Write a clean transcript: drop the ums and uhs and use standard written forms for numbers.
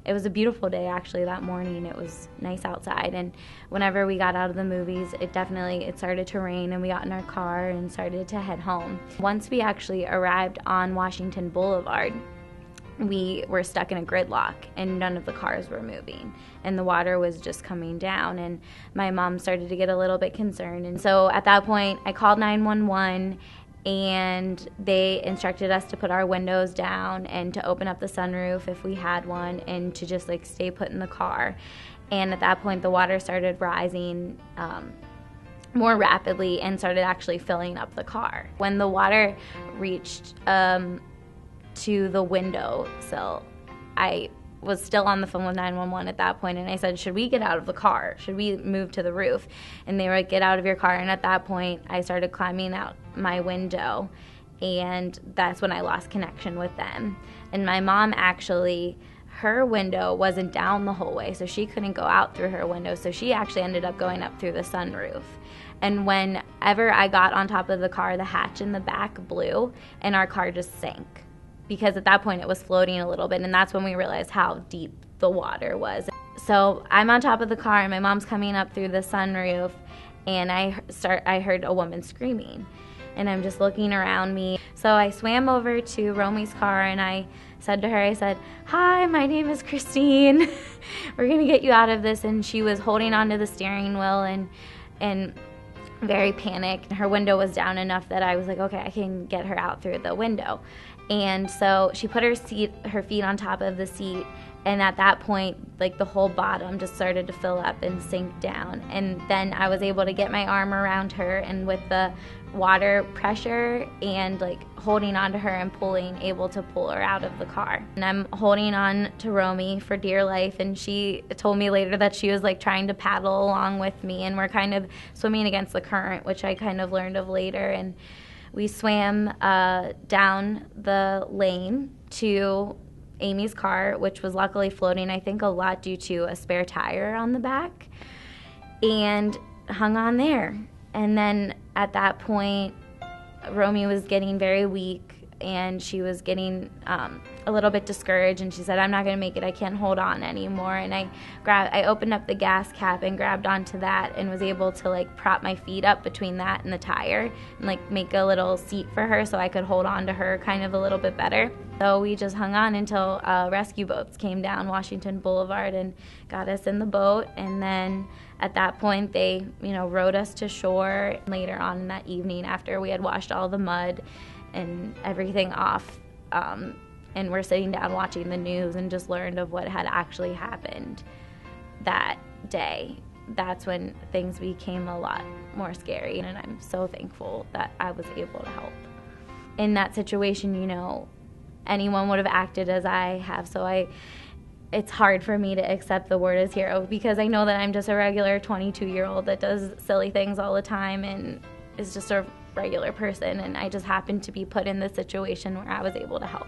it was a beautiful day actually that morning. It was nice outside, and whenever we got out of the movies, it started to rain, and we got in our car and started to head home. Once we actually arrived on Washington Boulevard, we were stuck in a gridlock and none of the cars were moving and the water was just coming down, and my mom started to get a little bit concerned. And so at that point I called 911 and they instructed us to put our windows down and to open up the sunroof if we had one and to just like stay put in the car. And at that point the water started rising more rapidly and started actually filling up the car. When the water reached to the window sill, I was still on the phone with 911 at that point, and I said, should we get out of the car? Should we move to the roof? And they were like, get out of your car. And at that point, I started climbing out my window, and that's when I lost connection with them. And my mom actually, her window wasn't down the whole way, so she couldn't go out through her window, so she actually ended up going up through the sunroof. And whenever I got on top of the car, the hatch in the back blew, and our car just sank. Because at that point it was floating a little bit, and that's when we realized how deep the water was. So I'm on top of the car and my mom's coming up through the sunroof, and I heard a woman screaming, and I'm just looking around me. So I swam over to Romy's car and I said to her, I said, hi, my name is Christine. We're gonna get you out of this. And she was holding onto the steering wheel and very panicked. Her window was down enough that I was like, okay, I can get her out through the window. And so she put her feet on top of the seat, and at that point, like the whole bottom just started to fill up and sink down. And then I was able to get my arm around her, and with the water pressure and like holding onto her and able to pull her out of the car. And I'm holding on to Romy for dear life, and she told me later that she was like trying to paddle along with me, and we're kind of swimming against the current, which I kind of learned of later. And we swam down the lane to Amy's car, which was luckily floating, I think a lot due to a spare tire on the back, and hung on there. And then at that point, Romy was getting very weak, and she was getting a little bit discouraged, and she said, I'm not going to make it, I can't hold on anymore. And I opened up the gas cap and grabbed onto that and was able to like prop my feet up between that and the tire and like make a little seat for her so I could hold on to her kind of a little bit better. So we just hung on until rescue boats came down Washington Boulevard and got us in the boat. And then at that point they, rowed us to shore. Later on in that evening, after we had washed all the mud and everything off, and we're sitting down watching the news and just learned of what had actually happened that day, that's when things became a lot more scary. And I'm so thankful that I was able to help. In that situation, anyone would have acted as I have, so it's hard for me to accept the word as hero, because I know that I'm just a regular 22-year-old that does silly things all the time and is just a regular person, and I just happened to be put in this situation where I was able to help.